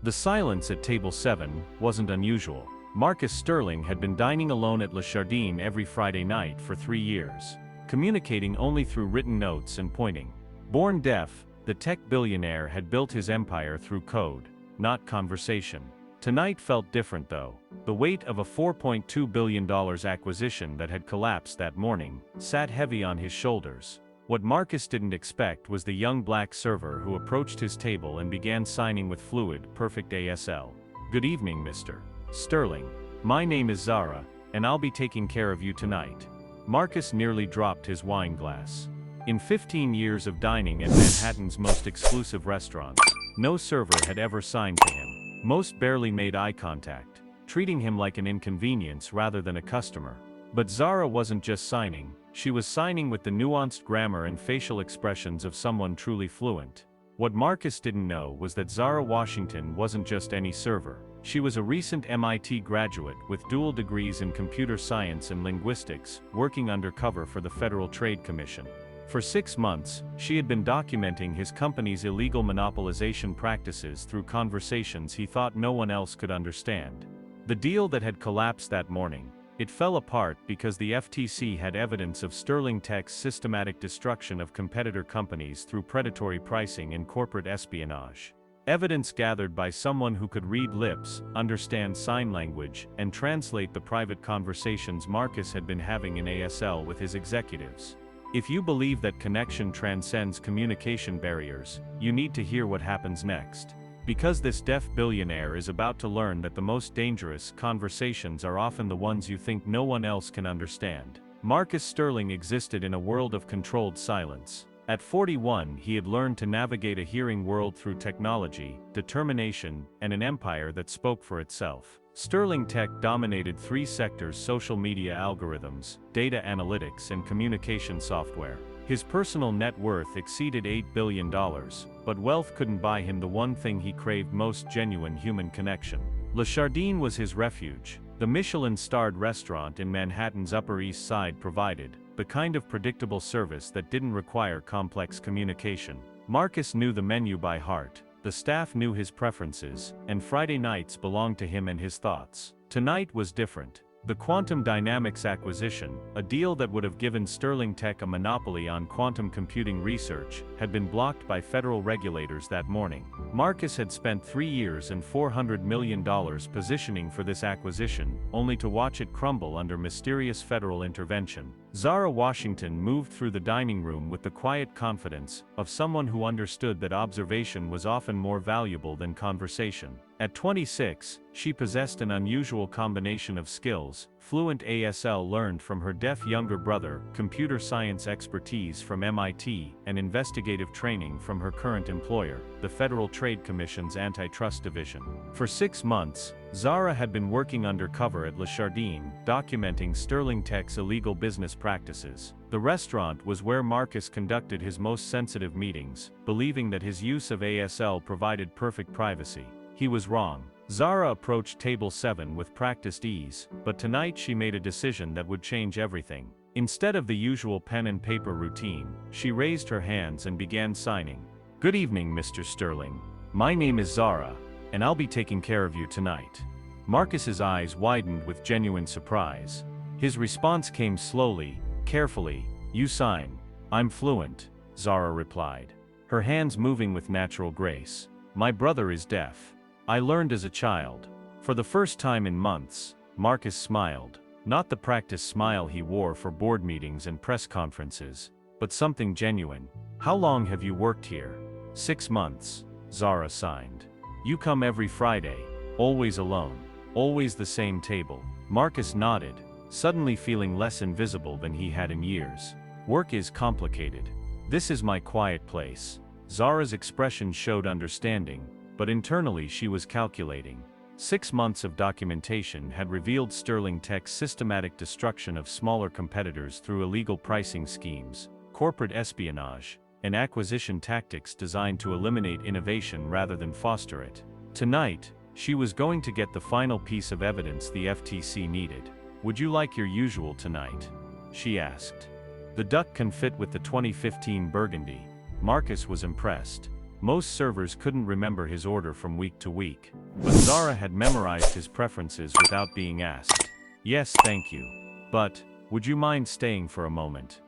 The silence at table 7 wasn't unusual. Marcus Sterling had been dining alone at Le Jardin every Friday night for 3 years, communicating only through written notes and pointing. Born deaf, the tech billionaire had built his empire through code, not conversation. Tonight felt different though. The weight of a $4.2 billion acquisition that had collapsed that morning sat heavy on his shoulders. What Marcus didn't expect was the young black server who approached his table and began signing with fluid, perfect ASL. "Good evening, Mr. Sterling. My name is Zara, and I'll be taking care of you tonight." Marcus nearly dropped his wine glass. In 15 years of dining at Manhattan's most exclusive restaurants, no server had ever signed to him. Most barely made eye contact, treating him like an inconvenience rather than a customer. But Zara wasn't just signing, she was signing with the nuanced grammar and facial expressions of someone truly fluent. What Marcus didn't know was that Zara Washington wasn't just any server. She was a recent MIT graduate with dual degrees in computer science and linguistics, working undercover for the Federal Trade Commission. For 6 months, she had been documenting his company's illegal monopolization practices through conversations he thought no one else could understand. The deal that had collapsed that morning, it fell apart because the FTC had evidence of Sterling Tech's systematic destruction of competitor companies through predatory pricing and corporate espionage. Evidence gathered by someone who could read lips, understand sign language, and translate the private conversations Marcus had been having in ASL with his executives. If you believe that connection transcends communication barriers, you need to hear what happens next. Because this deaf billionaire is about to learn that the most dangerous conversations are often the ones you think no one else can understand. Marcus Sterling existed in a world of controlled silence. At 41, he had learned to navigate a hearing world through technology, determination, and an empire that spoke for itself. Sterling Tech dominated 3 sectors: social media algorithms, data analytics, and communication software. His personal net worth exceeded $8 billion, but wealth couldn't buy him the one thing he craved most: genuine human connection. Le Jardin was his refuge. The Michelin-starred restaurant in Manhattan's Upper East Side provided the kind of predictable service that didn't require complex communication. Marcus knew the menu by heart, the staff knew his preferences, and Friday nights belonged to him and his thoughts. Tonight was different. The Quantum Dynamics acquisition, a deal that would have given Sterling Tech a monopoly on quantum computing research, had been blocked by federal regulators that morning. Marcus had spent 3 years and $400 million positioning for this acquisition, only to watch it crumble under mysterious federal intervention. Zara Washington moved through the dining room with the quiet confidence of someone who understood that observation was often more valuable than conversation. At 26, she possessed an unusual combination of skills: fluent ASL learned from her deaf younger brother, computer science expertise from MIT, and investigative training from her current employer, the Federal Trade Commission's Antitrust Division. For 6 months, Zara had been working undercover at Le Jardin, documenting Sterling Tech's illegal business practices. The restaurant was where Marcus conducted his most sensitive meetings, believing that his use of ASL provided perfect privacy. He was wrong. Zara approached table 7 with practiced ease, but tonight she made a decision that would change everything. Instead of the usual pen and paper routine, she raised her hands and began signing. "Good evening, Mr. Sterling. My name is Zara, and I'll be taking care of you tonight." Marcus's eyes widened with genuine surprise. His response came slowly, carefully. "You sign. I'm fluent," Zara replied, her hands moving with natural grace. "My brother is deaf. I learned as a child." For the first time in months, Marcus smiled. Not the practice smile he wore for board meetings and press conferences, but something genuine. "How long have you worked here?" "6 months," Zara signed. "You come every Friday, always alone, always the same table." Marcus nodded, suddenly feeling less invisible than he had in years. "Work is complicated. This is my quiet place." Zara's expression showed understanding, but internally she was calculating. 6 months of documentation had revealed Sterling Tech's systematic destruction of smaller competitors through illegal pricing schemes, corporate espionage, and acquisition tactics designed to eliminate innovation rather than foster it. Tonight, she was going to get the final piece of evidence the FTC needed. "Would you like your usual tonight?" she asked. "The duck can fit with the 2015 Burgundy." Marcus was impressed. Most servers couldn't remember his order from week to week. But Zara had memorized his preferences without being asked. Yes, thank you. But, would you mind staying for a moment?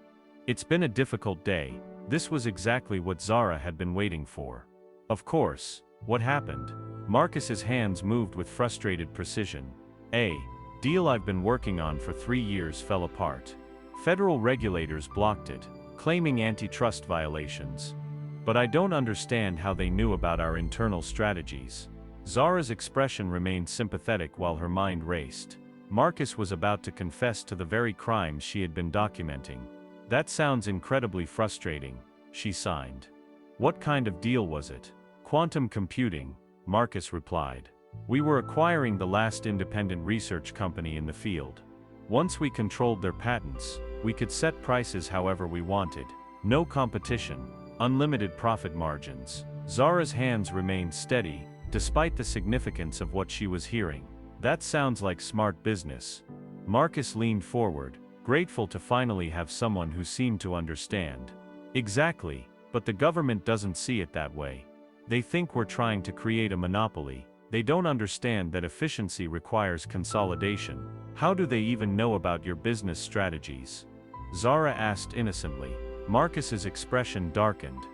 It's been a difficult day. This was exactly what Zara had been waiting for. Of course. What happened? Marcus's hands moved with frustrated precision. A deal I've been working on for 3 years fell apart. Federal regulators blocked it, claiming antitrust violations. But I don't understand how they knew about our internal strategies. Zara's expression remained sympathetic while her mind raced. Marcus was about to confess to the very crimes she had been documenting. That sounds incredibly frustrating, she signed. What kind of deal was it? Quantum computing, Marcus replied. We were acquiring the last independent research company in the field. Once we controlled their patents, we could set prices however we wanted. No competition, unlimited profit margins. Zara's hands remained steady, despite the significance of what she was hearing. That sounds like smart business. Marcus leaned forward, grateful to finally have someone who seemed to understand. Exactly, but the government doesn't see it that way. They think we're trying to create a monopoly. They don't understand that efficiency requires consolidation. How do they even know about your business strategies? Zara asked innocently. Marcus's expression darkened.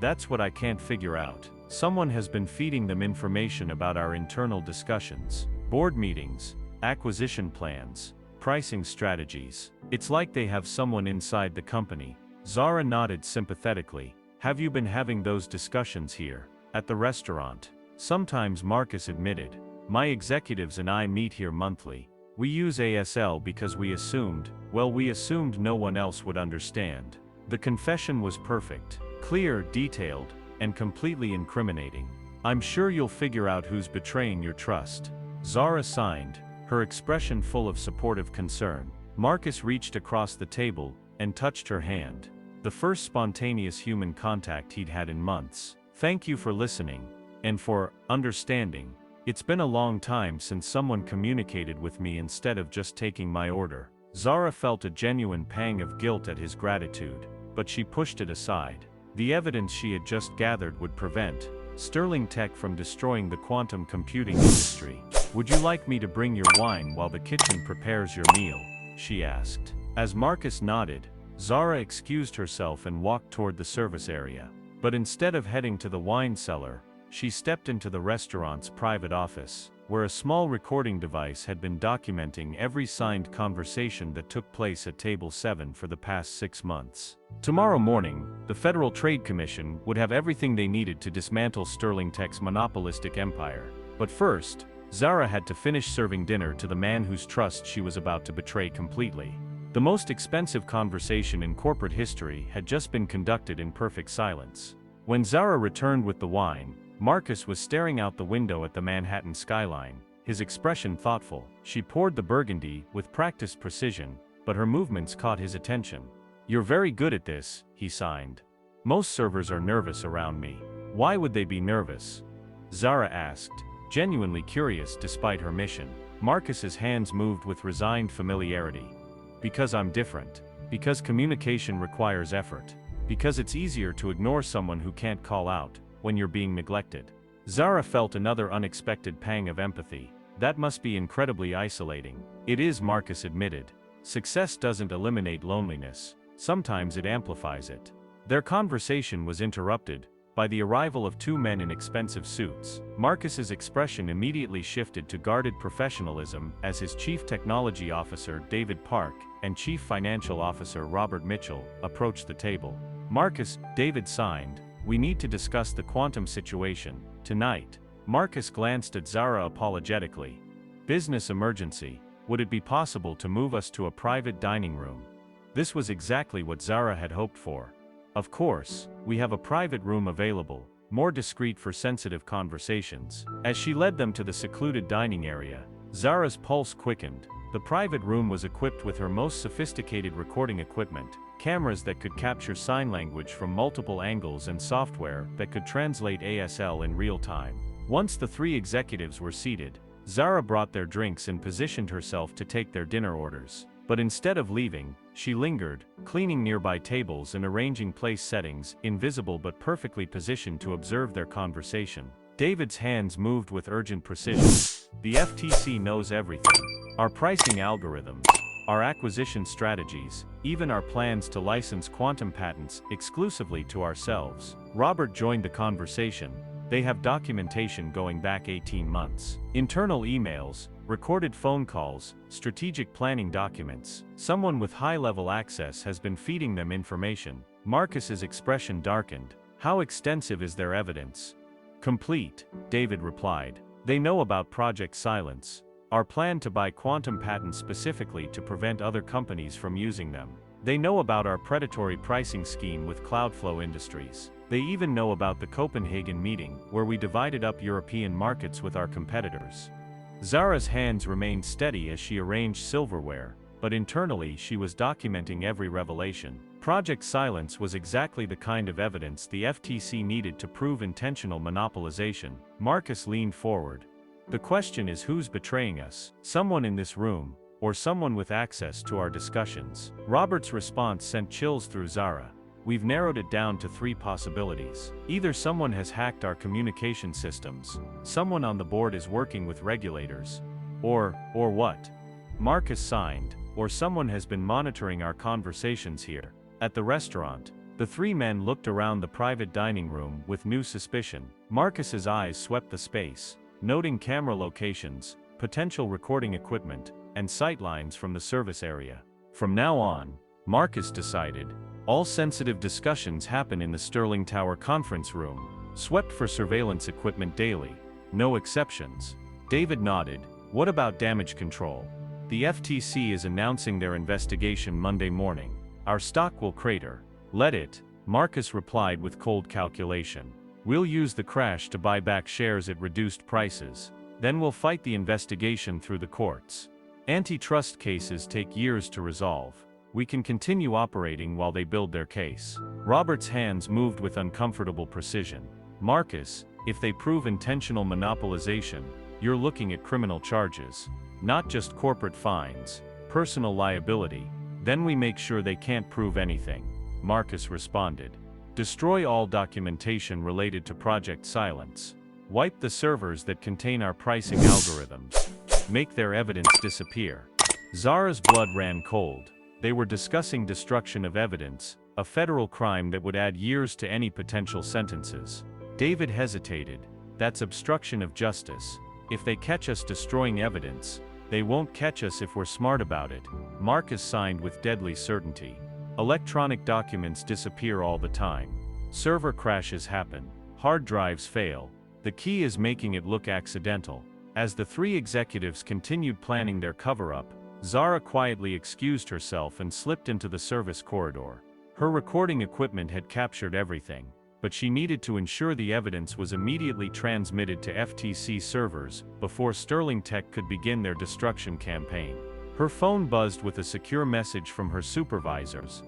That's what I can't figure out. Someone has been feeding them information about our internal discussions, board meetings, acquisition plans, pricing strategies. It's like they have someone inside the company. Zara nodded sympathetically. Have you been having those discussions here? At the restaurant? Sometimes, Marcus admitted. My executives and I meet here monthly. We use ASL because we assumed no one else would understand. The confession was perfect, clear, detailed, and completely incriminating. I'm sure you'll figure out who's betraying your trust. Zara signed, her expression full of supportive concern. Marcus reached across the table and touched her hand. The first spontaneous human contact he'd had in months. Thank you for listening. And for understanding. It's been a long time since someone communicated with me instead of just taking my order. Zara felt a genuine pang of guilt at his gratitude, but she pushed it aside. The evidence she had just gathered would prevent Sterling Tech from destroying the quantum computing industry. Would you like me to bring your wine while the kitchen prepares your meal? She asked. As Marcus nodded, Zara excused herself and walked toward the service area. But instead of heading to the wine cellar, she stepped into the restaurant's private office, where a small recording device had been documenting every signed conversation that took place at Table 7 for the past 6 months. Tomorrow morning, the Federal Trade Commission would have everything they needed to dismantle Sterling Tech's monopolistic empire. But first, Zara had to finish serving dinner to the man whose trust she was about to betray completely. The most expensive conversation in corporate history had just been conducted in perfect silence. When Zara returned with the wine, Marcus was staring out the window at the Manhattan skyline, his expression thoughtful. She poured the burgundy with practiced precision, but her movements caught his attention. You're very good at this, he signed. Most servers are nervous around me. Why would they be nervous? Zara asked, genuinely curious despite her mission. Marcus's hands moved with resigned familiarity. Because I'm different. Because communication requires effort. Because it's easier to ignore someone who can't call out when you're being neglected. Zara felt another unexpected pang of empathy. That must be incredibly isolating. It is, Marcus admitted. Success doesn't eliminate loneliness. Sometimes it amplifies it. Their conversation was interrupted by the arrival of 2 men in expensive suits. Marcus's expression immediately shifted to guarded professionalism as his Chief Technology Officer David Park and Chief Financial Officer Robert Mitchell approached the table. Marcus, David signed. We need to discuss the quantum situation tonight. Marcus glanced at Zara apologetically. Business emergency. Would it be possible to move us to a private dining room? This was exactly what Zara had hoped for. Of course, we have a private room available, more discreet for sensitive conversations. As she led them to the secluded dining area, Zara's pulse quickened. The private room was equipped with her most sophisticated recording equipment, cameras that could capture sign language from multiple angles and software that could translate ASL in real time. Once the 3 executives were seated, Zara brought their drinks and positioned herself to take their dinner orders. But instead of leaving, she lingered, cleaning nearby tables and arranging place settings, invisible but perfectly positioned to observe their conversation. David's hands moved with urgent precision. The FTC knows everything. Our pricing algorithms, our acquisition strategies, even our plans to license quantum patents exclusively to ourselves. Robert joined the conversation. They have documentation going back 18 months. Internal emails, recorded phone calls, strategic planning documents. Someone with high-level access has been feeding them information. Marcus's expression darkened. How extensive is their evidence? Complete, David replied. They know about Project Silence, our plan to buy quantum patents specifically to prevent other companies from using them. They know about our predatory pricing scheme with Cloudflow Industries. They even know about the Copenhagen meeting, where we divided up European markets with our competitors. Zara's hands remained steady as she arranged silverware, but internally she was documenting every revelation. Project Silence was exactly the kind of evidence the FTC needed to prove intentional monopolization. Marcus leaned forward. The question is, who's betraying us? Someone in this room, or someone with access to our discussions? Robert's response sent chills through Zara. We've narrowed it down to 3 possibilities. Either someone has hacked our communication systems, someone on the board is working with regulators, or what? Marcus signed, or someone has been monitoring our conversations here. At the restaurant, the 3 men looked around the private dining room with new suspicion. Marcus's eyes swept the space, noting camera locations, potential recording equipment, and sightlines from the service area. From now on, Marcus decided, all sensitive discussions happen in the Sterling Tower conference room, swept for surveillance equipment daily. No exceptions. David nodded. What about damage control? The FTC is announcing their investigation Monday morning. Our stock will crater. Let it, Marcus replied with cold calculation. We'll use the crash to buy back shares at reduced prices. Then we'll fight the investigation through the courts. Antitrust cases take years to resolve. We can continue operating while they build their case. Robert's hands moved with uncomfortable precision. Marcus, if they prove intentional monopolization, you're looking at criminal charges. Not just corporate fines, personal liability. Then we make sure they can't prove anything. Marcus responded. Destroy all documentation related to Project Silence. Wipe the servers that contain our pricing algorithms. Make their evidence disappear. Zara's blood ran cold. They were discussing destruction of evidence, a federal crime that would add years to any potential sentences. David hesitated. That's obstruction of justice. If they catch us destroying evidence, they won't catch us if we're smart about it. Marcus signed with deadly certainty. Electronic documents disappear all the time. Server crashes happen. Hard drives fail. The key is making it look accidental. As the 3 executives continued planning their cover-up, Zara quietly excused herself and slipped into the service corridor. Her recording equipment had captured everything, but she needed to ensure the evidence was immediately transmitted to FTC servers before Sterling Tech could begin their destruction campaign. Her phone buzzed with a secure message from her supervisors.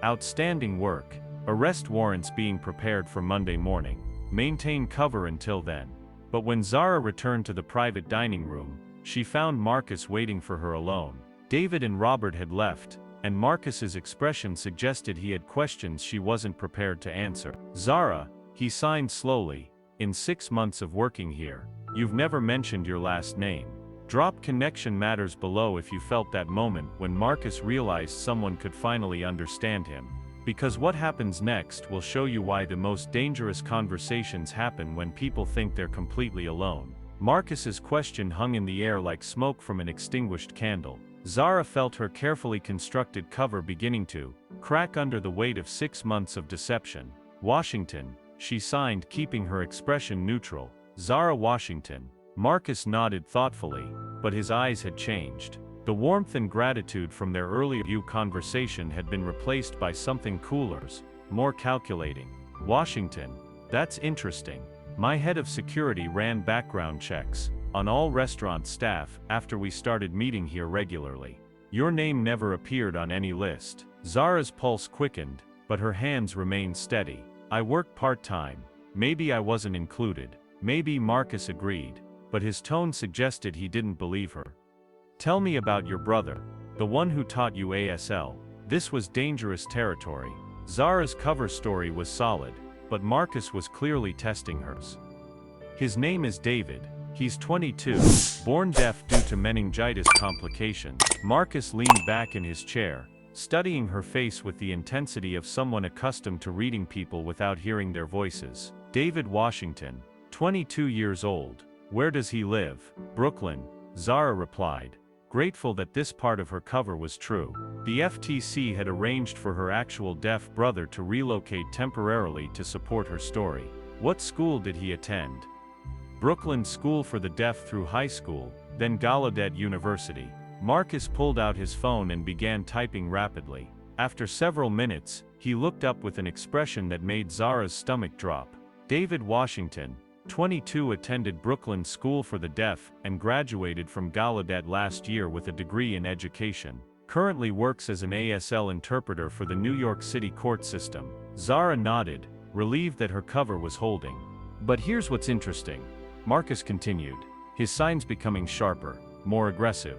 Outstanding work. Arrest warrants being prepared for Monday morning. Maintain cover until then. But when Zara returned to the private dining room, she found Marcus waiting for her alone. David and Robert had left, and Marcus's expression suggested he had questions she wasn't prepared to answer. Zara, he signed slowly, in 6 months of working here, you've never mentioned your last name. Drop connection matters below if you felt that moment when Marcus realized someone could finally understand him. Because what happens next will show you why the most dangerous conversations happen when people think they're completely alone. Marcus's question hung in the air like smoke from an extinguished candle. Zara felt her carefully constructed cover beginning to crack under the weight of 6 months of deception. Washington, she signed, keeping her expression neutral. Zara Washington. Marcus nodded thoughtfully, but his eyes had changed. The warmth and gratitude from their earlier conversation had been replaced by something cooler, more calculating. Washington. That's interesting. My head of security ran background checks on all restaurant staff after we started meeting here regularly. Your name never appeared on any list. Zara's pulse quickened, but her hands remained steady. I work part-time. Maybe I wasn't included. Maybe Marcus agreed, but his tone suggested he didn't believe her. Tell me about your brother. The one who taught you ASL. This was dangerous territory. Zara's cover story was solid, but Marcus was clearly testing hers. His name is David. He's 22, born deaf due to meningitis complications. Marcus leaned back in his chair, studying her face with the intensity of someone accustomed to reading people without hearing their voices. David Washington, 22 years old. Where does he live? Brooklyn, Zara replied, grateful that this part of her cover was true. The FTC had arranged for her actual deaf brother to relocate temporarily to support her story. What school did he attend? Brooklyn School for the Deaf through high school, then Gallaudet University. Marcus pulled out his phone and began typing rapidly. After several minutes, he looked up with an expression that made Zara's stomach drop. David Washington, 22, attended Brooklyn School for the Deaf and graduated from Gallaudet last year with a degree in education. Currently works as an ASL interpreter for the New York City court system. Zara nodded, relieved that her cover was holding. But here's what's interesting. Marcus continued, his signs becoming sharper, more aggressive.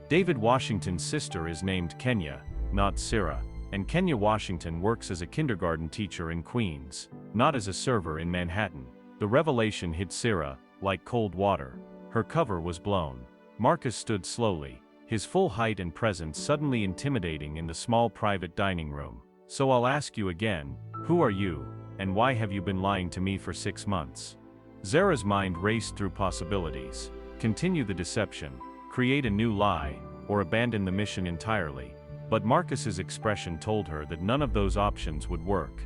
David Washington's sister is named Kenya, not Sarah, and Kenya Washington works as a kindergarten teacher in Queens, not as a server in Manhattan. The revelation hit Sarah like cold water. Her cover was blown. Marcus stood slowly, his full height and presence suddenly intimidating in the small private dining room. So I'll ask you again, who are you, and why have you been lying to me for 6 months? Zara's mind raced through possibilities. Continue the deception, create a new lie, or abandon the mission entirely. But Marcus's expression told her that none of those options would work.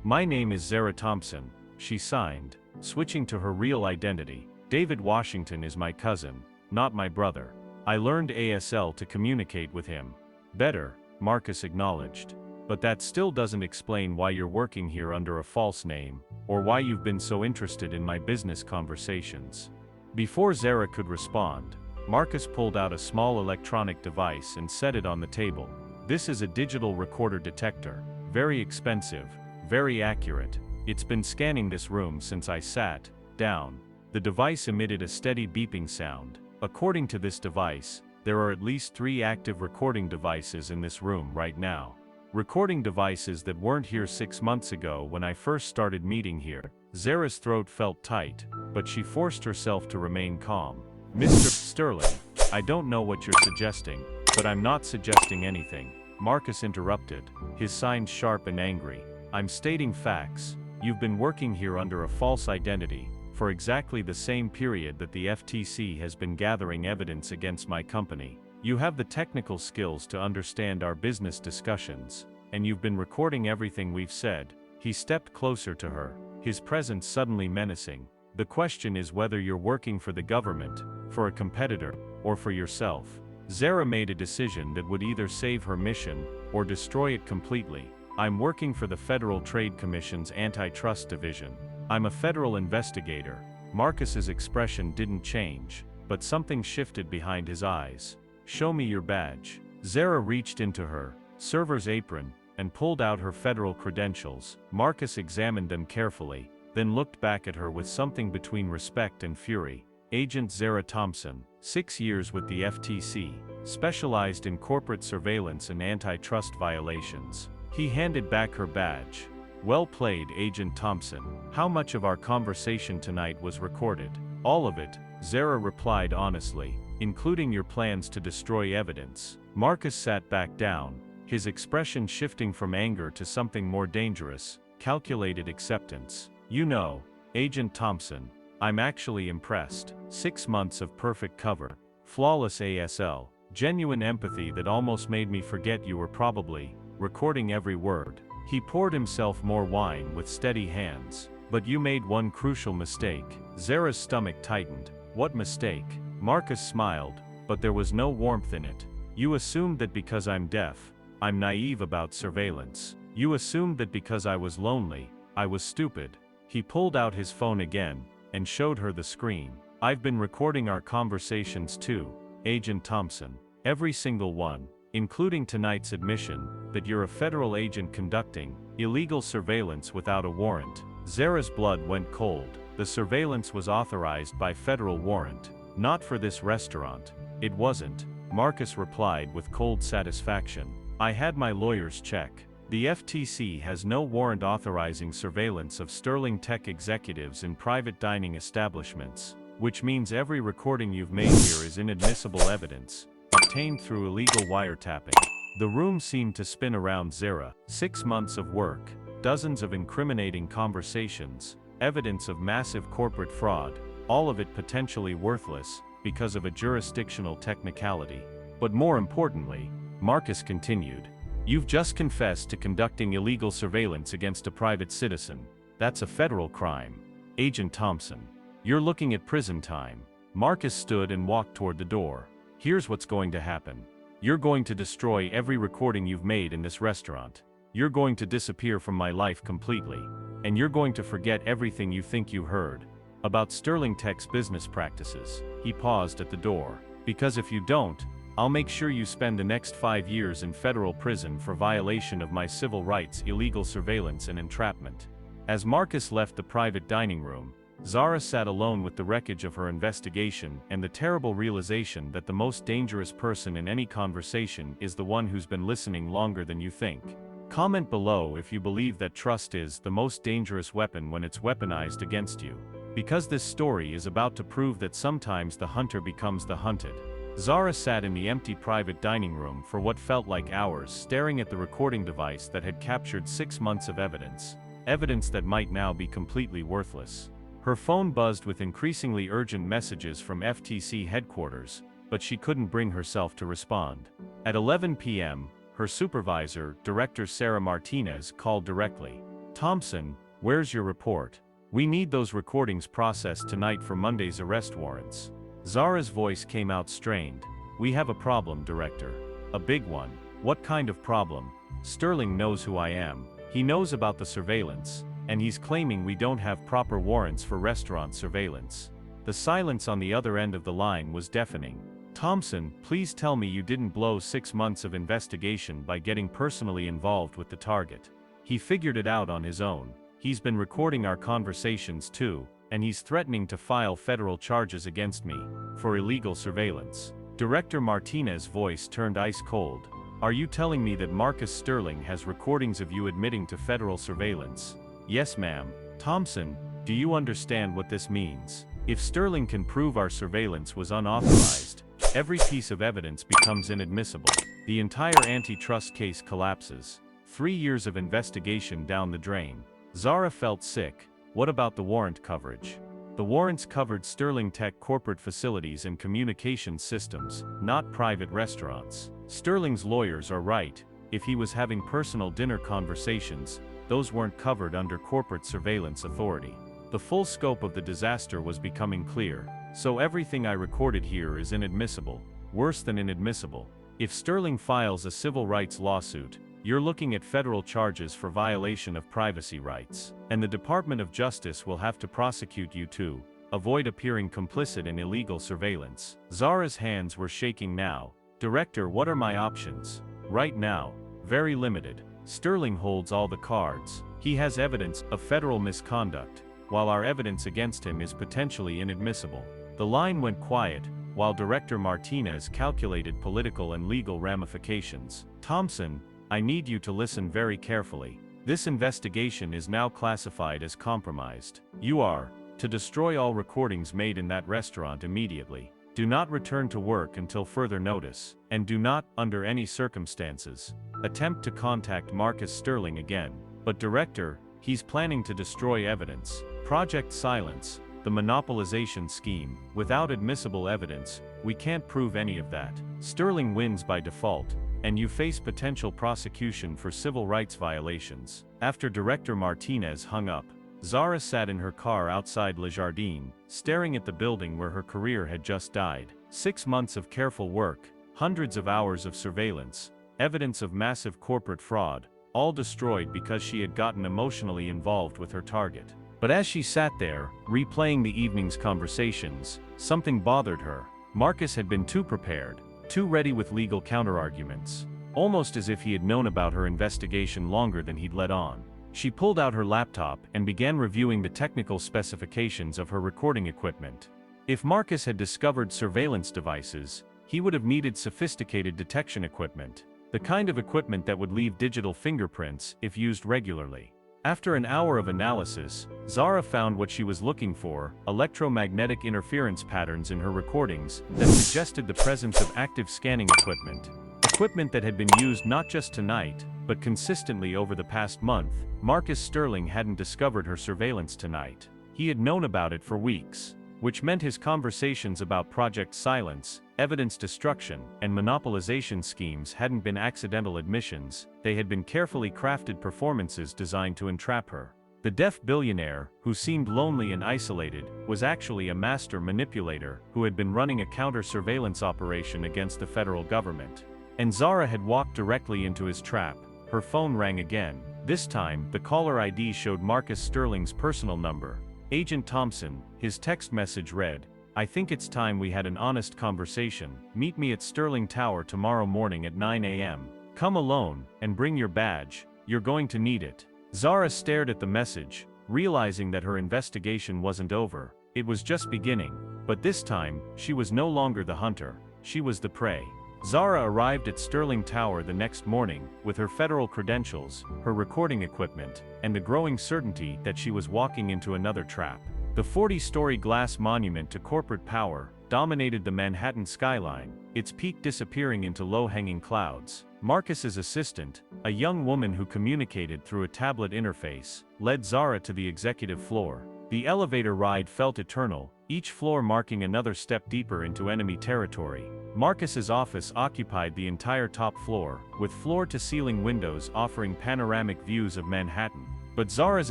My name is Zara Thompson, she signed, switching to her real identity. David Washington is my cousin, not my brother. I learned ASL to communicate with him. Better, Marcus acknowledged. But that still doesn't explain why you're working here under a false name, or why you've been so interested in my business conversations. Before Zara could respond, Marcus pulled out a small electronic device and set it on the table. This is a digital recorder detector, very expensive, very accurate. It's been scanning this room since I sat down. The device emitted a steady beeping sound. According to this device, there are at least 3 active recording devices in this room right now. Recording devices that weren't here 6 months ago when I first started meeting here. Zara's throat felt tight, but she forced herself to remain calm. Mr. Sterling, I don't know what you're suggesting, but I'm not suggesting anything. Marcus interrupted, his signs sharp and angry. I'm stating facts. You've been working here under a false identity, for exactly the same period that the FTC has been gathering evidence against my company. You have the technical skills to understand our business discussions, and you've been recording everything we've said. He stepped closer to her, his presence suddenly menacing. The question is whether you're working for the government, for a competitor, or for yourself. Zara made a decision that would either save her mission, or destroy it completely. I'm working for the Federal Trade Commission's Antitrust Division. I'm a federal investigator. Marcus's expression didn't change, but something shifted behind his eyes. Show me your badge. Zara reached into her server's apron and pulled out her federal credentials. Marcus examined them carefully, then looked back at her with something between respect and fury. Agent Zara Thompson, 6 years with the FTC, specialized in corporate surveillance and antitrust violations. He handed back her badge. Well played, Agent Thompson. How much of our conversation tonight was recorded? All of it, Zara replied honestly, including your plans to destroy evidence. Marcus sat back down, his expression shifting from anger to something more dangerous, calculated acceptance. You know, Agent Thompson, I'm actually impressed. 6 months of perfect cover, flawless ASL, genuine empathy that almost made me forget you were probably recording every word. He poured himself more wine with steady hands. But you made one crucial mistake. Zara's stomach tightened. What mistake? Marcus smiled, but there was no warmth in it. You assumed that because I'm deaf, I'm naive about surveillance. You assumed that because I was lonely, I was stupid. He pulled out his phone again, and showed her the screen. I've been recording our conversations too, Agent Thompson. Every single one, including tonight's admission, that you're a federal agent conducting illegal surveillance without a warrant. Zara's blood went cold. The surveillance was authorized by federal warrant. Not for this restaurant. It wasn't. Marcus replied with cold satisfaction. I had my lawyers check. The FTC has no warrant authorizing surveillance of Sterling Tech executives in private dining establishments, which means every recording you've made here is inadmissible evidence, obtained through illegal wiretapping. The room seemed to spin around Zara. 6 months of work, dozens of incriminating conversations, evidence of massive corporate fraud, all of it potentially worthless, because of a jurisdictional technicality. But more importantly, Marcus continued, you've just confessed to conducting illegal surveillance against a private citizen. That's a federal crime. Agent Thompson, you're looking at prison time. Marcus stood and walked toward the door. Here's what's going to happen. You're going to destroy every recording you've made in this restaurant. You're going to disappear from my life completely. And you're going to forget everything you think you heard about Sterling Tech's business practices. He paused at the door. Because if you don't, I'll make sure you spend the next 5 years in federal prison for violation of my civil rights, illegal surveillance and entrapment. As Marcus left the private dining room, Zara sat alone with the wreckage of her investigation and the terrible realization that the most dangerous person in any conversation is the one who's been listening longer than you think. Comment below if you believe that trust is the most dangerous weapon when it's weaponized against you. Because this story is about to prove that sometimes the hunter becomes the hunted. Zara sat in the empty private dining room for what felt like hours, staring at the recording device that had captured 6 months of evidence. Evidence that might now be completely worthless. Her phone buzzed with increasingly urgent messages from FTC headquarters, but she couldn't bring herself to respond. At 11 p.m., her supervisor, Director Sarah Martinez, called directly. Thompson, where's your report? We need those recordings processed tonight for Monday's arrest warrants. Zara's voice came out strained. We have a problem, Director. A big one. What kind of problem? Sterling knows who I am. He knows about the surveillance, and he's claiming we don't have proper warrants for restaurant surveillance. The silence on the other end of the line was deafening. Thompson, please tell me you didn't blow 6 months of investigation by getting personally involved with the target. He figured it out on his own. He's been recording our conversations too, and he's threatening to file federal charges against me for illegal surveillance. Director Martinez's voice turned ice cold. Are you telling me that Marcus Sterling has recordings of you admitting to federal surveillance? Yes, ma'am. Thompson, do you understand what this means? If Sterling can prove our surveillance was unauthorized, every piece of evidence becomes inadmissible. The entire antitrust case collapses. 3 years of investigation down the drain. Zara felt sick. What about the warrant coverage? The warrants covered Sterling Tech corporate facilities and communication systems, not private restaurants. Sterling's lawyers are right. If he was having personal dinner conversations, those weren't covered under corporate surveillance authority. The full scope of the disaster was becoming clear. So everything I recorded here is inadmissible. Worse than inadmissible. If Sterling files a civil rights lawsuit, you're looking at federal charges for violation of privacy rights. And the Department of Justice will have to prosecute you too. Avoid appearing complicit in illegal surveillance. Zara's hands were shaking now. Director, what are my options? Right now, very limited. Sterling holds all the cards. He has evidence of federal misconduct, while our evidence against him is potentially inadmissible. The line went quiet, while Director Martinez calculated political and legal ramifications. Thompson, I need you to listen very carefully. This investigation is now classified as compromised. You are to destroy all recordings made in that restaurant immediately. Do not return to work until further notice, and do not, under any circumstances, attempt to contact Marcus Sterling again. But Director, he's planning to destroy evidence. Project Silence, the monopolization scheme. Without admissible evidence, we can't prove any of that. Sterling wins by default, and you face potential prosecution for civil rights violations. After Director Martinez hung up, Zara sat in her car outside Le Jardin, staring at the building where her career had just died. 6 months of careful work, hundreds of hours of surveillance, evidence of massive corporate fraud, all destroyed because she had gotten emotionally involved with her target. But as she sat there, replaying the evening's conversations, something bothered her. Marcus had been too prepared, too ready with legal counterarguments, almost as if he had known about her investigation longer than he'd let on. She pulled out her laptop and began reviewing the technical specifications of her recording equipment. If Marcus had discovered surveillance devices, He would have needed sophisticated detection equipment. The kind of equipment that would leave digital fingerprints if used regularly. After an hour of analysis, Zara found what she was looking for: electromagnetic interference patterns in her recordings that suggested the presence of active scanning equipment. Equipment that had been used not just tonight, but consistently over the past month. Marcus Sterling hadn't discovered her surveillance tonight. He had known about it for weeks, which meant his conversations about Project Silence, evidence destruction, and monopolization schemes hadn't been accidental admissions. They had been carefully crafted performances designed to entrap her. The deaf billionaire, who seemed lonely and isolated, was actually a master manipulator who had been running a counter-surveillance operation against the federal government. And Zara had walked directly into his trap. Her phone rang again. This time, the caller ID showed Marcus Sterling's personal number. Agent Thompson. His text message read, "I think it's time we had an honest conversation. Meet me at Sterling Tower tomorrow morning at 9 a.m. Come alone, and bring your badge. You're going to need it." Zara stared at the message, realizing that her investigation wasn't over. It was just beginning. But this time, she was no longer the hunter. She was the prey. Zara arrived at Sterling Tower the next morning, with her federal credentials, her recording equipment, and the growing certainty that she was walking into another trap. The 40-story glass monument to corporate power dominated the Manhattan skyline, its peak disappearing into low-hanging clouds. Marcus's assistant, a young woman who communicated through a tablet interface, led Zara to the executive floor. The elevator ride felt eternal, each floor marking another step deeper into enemy territory. Marcus's office occupied the entire top floor, with floor-to-ceiling windows offering panoramic views of Manhattan. But Zara's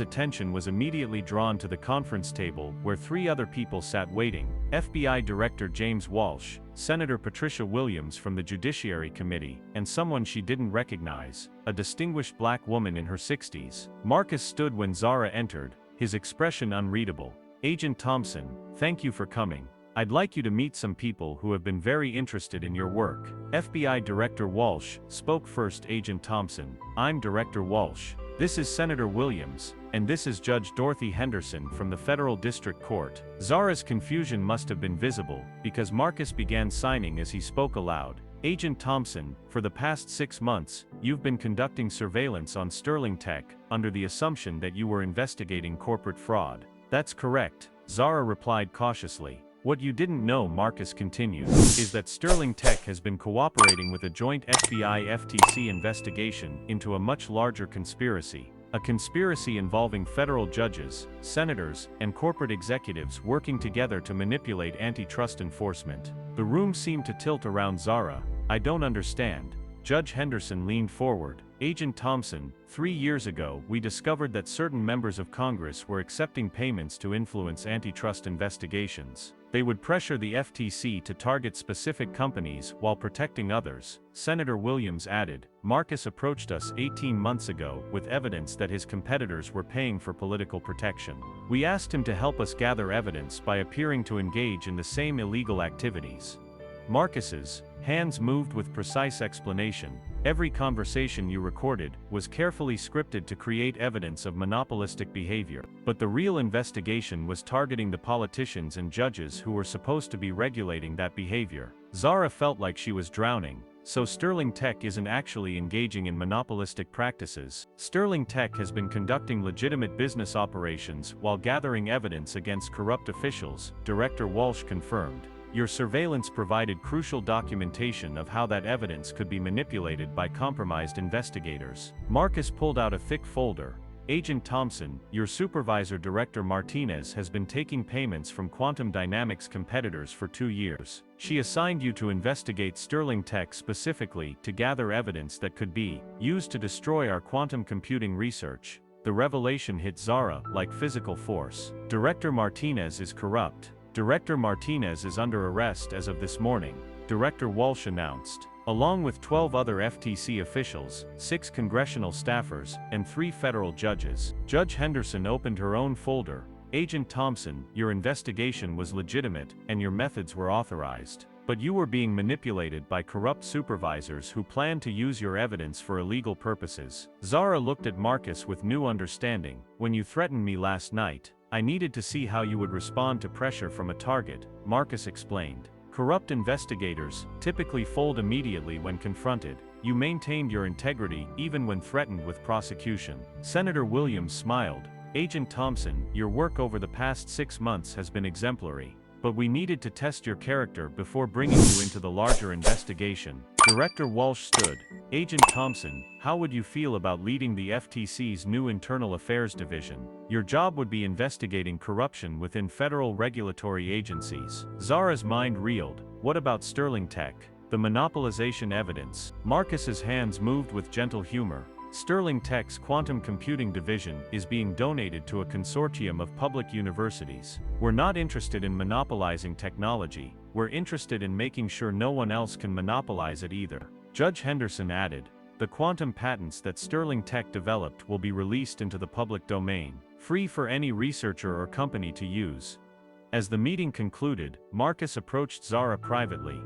attention was immediately drawn to the conference table where three other people sat waiting: FBI Director James Walsh, Senator Patricia Williams from the Judiciary Committee, and someone she didn't recognize, a distinguished black woman in her 60s. Marcus stood when Zara entered, his expression unreadable. "Agent Thompson, thank you for coming. I'd like you to meet some people who have been very interested in your work." FBI Director Walsh spoke first. "Agent Thompson, I'm Director Walsh. This is Senator Williams, and this is Judge Dorothy Henderson from the Federal District Court." Zara's confusion must have been visible, because Marcus began signing as he spoke aloud. "Agent Thompson, for the past 6 months, you've been conducting surveillance on Sterling Tech, under the assumption that you were investigating corporate fraud." "That's correct," Zara replied cautiously. "What you didn't know," Marcus continued, "is that Sterling Tech has been cooperating with a joint FBI-FTC investigation into a much larger conspiracy. A conspiracy involving federal judges, senators, and corporate executives working together to manipulate antitrust enforcement." The room seemed to tilt around Zara. "I don't understand." Judge Henderson leaned forward. "Agent Thompson, 3 years ago we discovered that certain members of Congress were accepting payments to influence antitrust investigations. They would pressure the FTC to target specific companies while protecting others," Senator Williams added. "Marcus approached us 18 months ago with evidence that his competitors were paying for political protection. We asked him to help us gather evidence by appearing to engage in the same illegal activities." Marcus's hands moved with precise explanation. "Every conversation you recorded was carefully scripted to create evidence of monopolistic behavior. But the real investigation was targeting the politicians and judges who were supposed to be regulating that behavior." Zara felt like she was drowning. "So Sterling Tech isn't actually engaging in monopolistic practices. Sterling Tech has been conducting legitimate business operations while gathering evidence against corrupt officials," Director Walsh confirmed. "Your surveillance provided crucial documentation of how that evidence could be manipulated by compromised investigators." Marcus pulled out a thick folder. "Agent Thompson, your supervisor Director Martinez has been taking payments from Quantum Dynamics competitors for 2 years. She assigned you to investigate Sterling Tech specifically to gather evidence that could be used to destroy our quantum computing research." The revelation hit Zara like physical force. "Director Martinez is corrupt. Director Martinez is under arrest as of this morning," Director Walsh announced. Along with 12 other FTC officials, 6 congressional staffers, and 3 federal judges. Judge Henderson opened her own folder. "Agent Thompson, your investigation was legitimate, and your methods were authorized. But you were being manipulated by corrupt supervisors who planned to use your evidence for illegal purposes." Zara looked at Marcus with new understanding. "When you threatened me last night, I needed to see how you would respond to pressure from a target," Marcus explained. Corrupt investigators typically fold immediately when confronted. You maintained your integrity even when threatened with prosecution. Senator Williams smiled. Agent Thompson, your work over the past 6 months has been exemplary. But we needed to test your character before bringing you into the larger investigation. Director Walsh stood. Agent Thompson, how would you feel about leading the FTC's new Internal Affairs Division? Your job would be investigating corruption within federal regulatory agencies. Zara's mind reeled. What about Sterling Tech? The monopolization evidence. Marcus's hands moved with gentle humor. Sterling Tech's quantum computing division is being donated to a consortium of public universities. We're not interested in monopolizing technology, we're interested in making sure no one else can monopolize it either. Judge Henderson added, the quantum patents that Sterling Tech developed will be released into the public domain, free for any researcher or company to use. As the meeting concluded, Marcus approached Zara privately.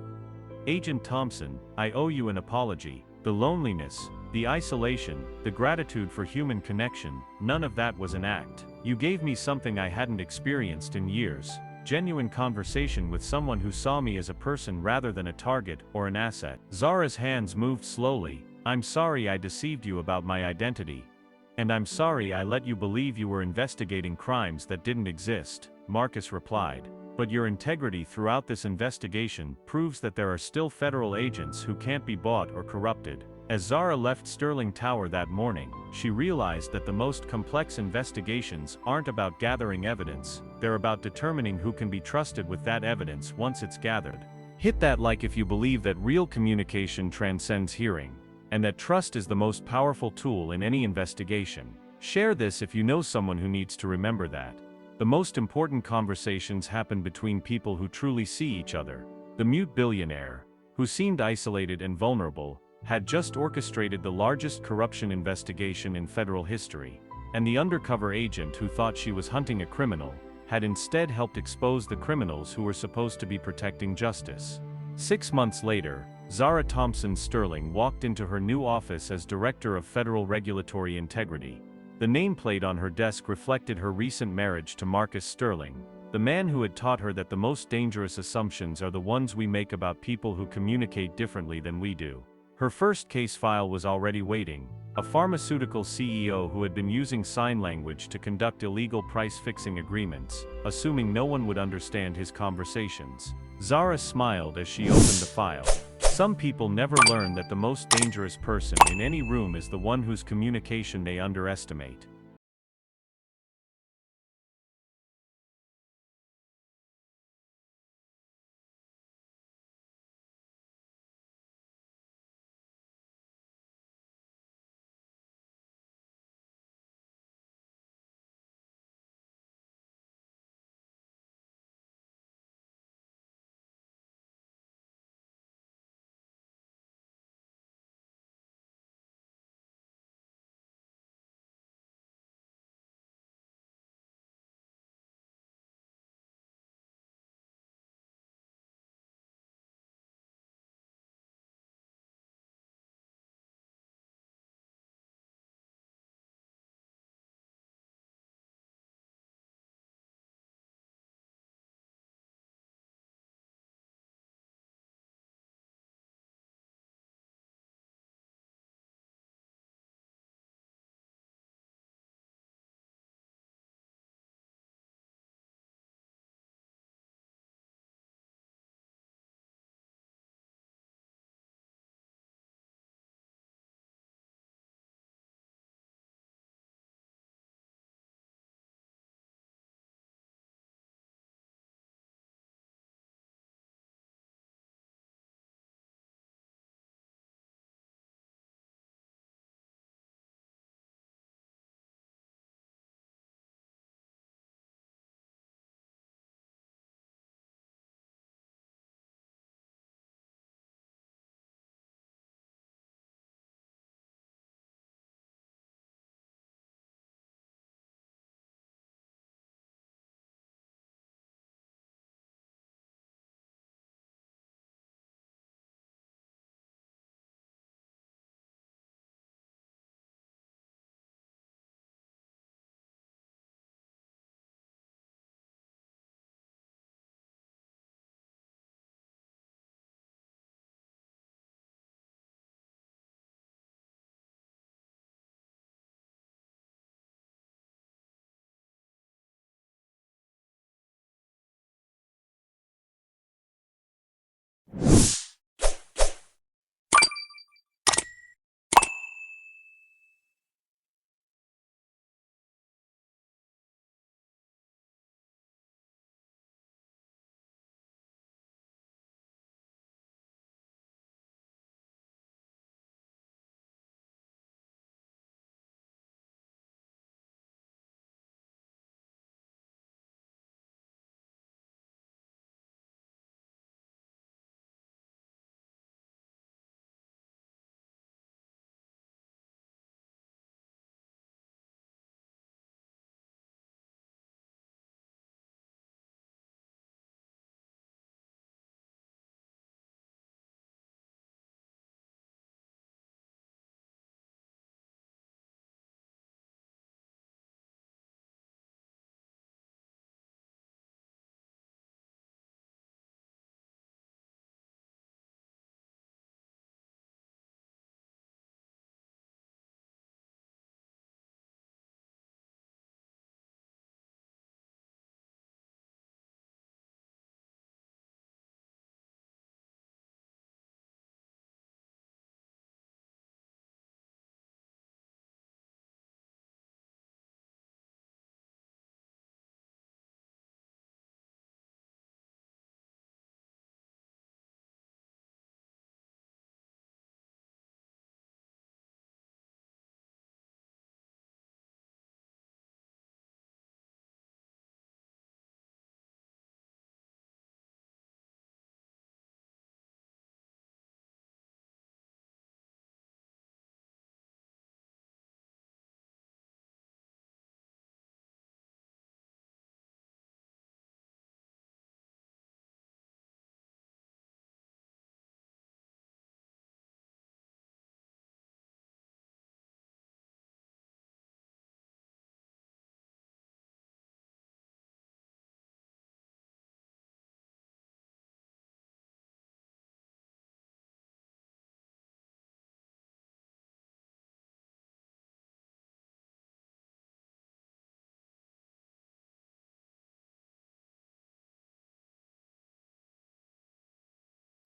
Agent Thompson, I owe you an apology. The loneliness, the isolation, the gratitude for human connection, none of that was an act. You gave me something I hadn't experienced in years. Genuine conversation with someone who saw me as a person rather than a target or an asset. Zara's hands moved slowly. I'm sorry I deceived you about my identity. And I'm sorry I let you believe you were investigating crimes that didn't exist, Marcus replied. But your integrity throughout this investigation proves that there are still federal agents who can't be bought or corrupted. As Zara left Sterling Tower that morning, she realized that the most complex investigations aren't about gathering evidence, they're about determining who can be trusted with that evidence once it's gathered. Hit that like if you believe that real communication transcends hearing, and that trust is the most powerful tool in any investigation. Share this if you know someone who needs to remember that. The most important conversations happen between people who truly see each other. The mute billionaire, who seemed isolated and vulnerable, had just orchestrated the largest corruption investigation in federal history, and the undercover agent who thought she was hunting a criminal, had instead helped expose the criminals who were supposed to be protecting justice. 6 months later, Zara Thompson Sterling walked into her new office as Director of Federal Regulatory Integrity. The nameplate on her desk reflected her recent marriage to Marcus Sterling, the man who had taught her that the most dangerous assumptions are the ones we make about people who communicate differently than we do. Her first case file was already waiting, a pharmaceutical CEO who had been using sign language to conduct illegal price-fixing agreements, assuming no one would understand his conversations. Zara smiled as she opened the file. Some people never learn that the most dangerous person in any room is the one whose communication they underestimate.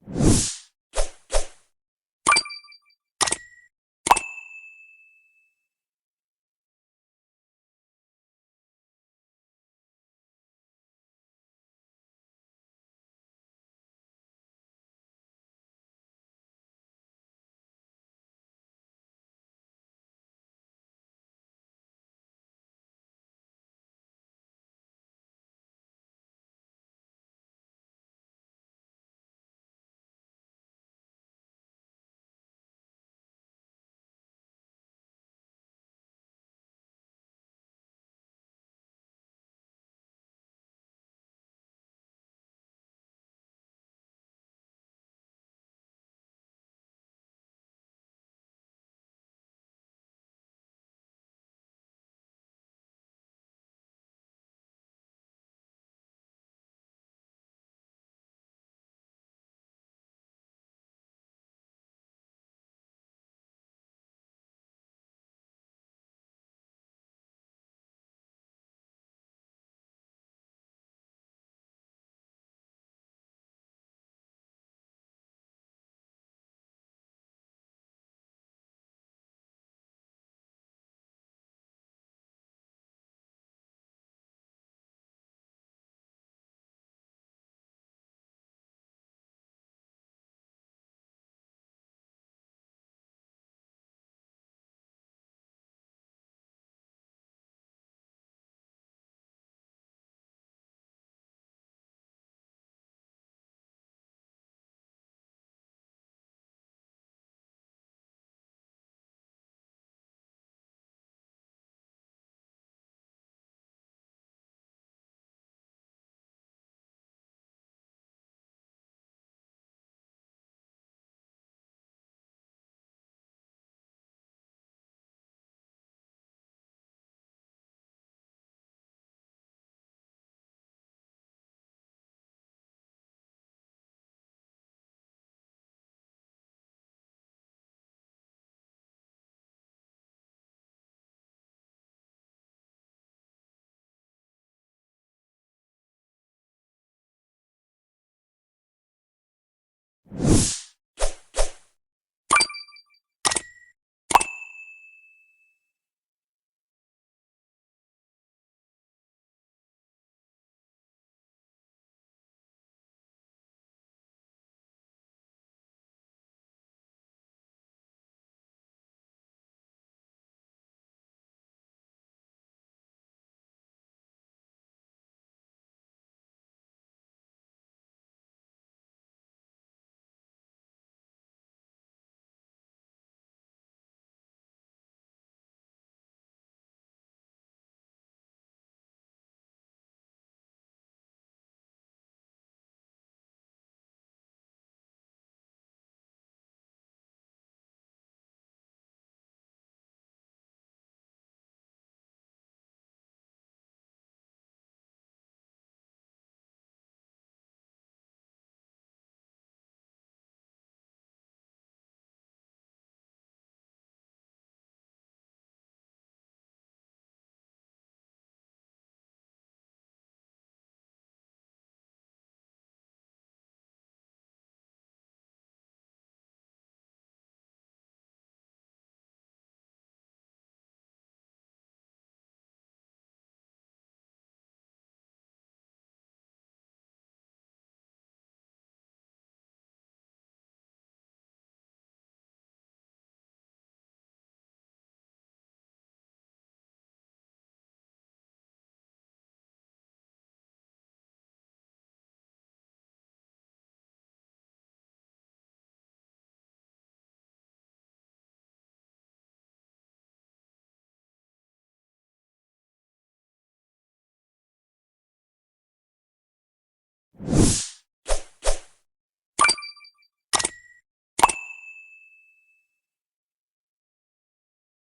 you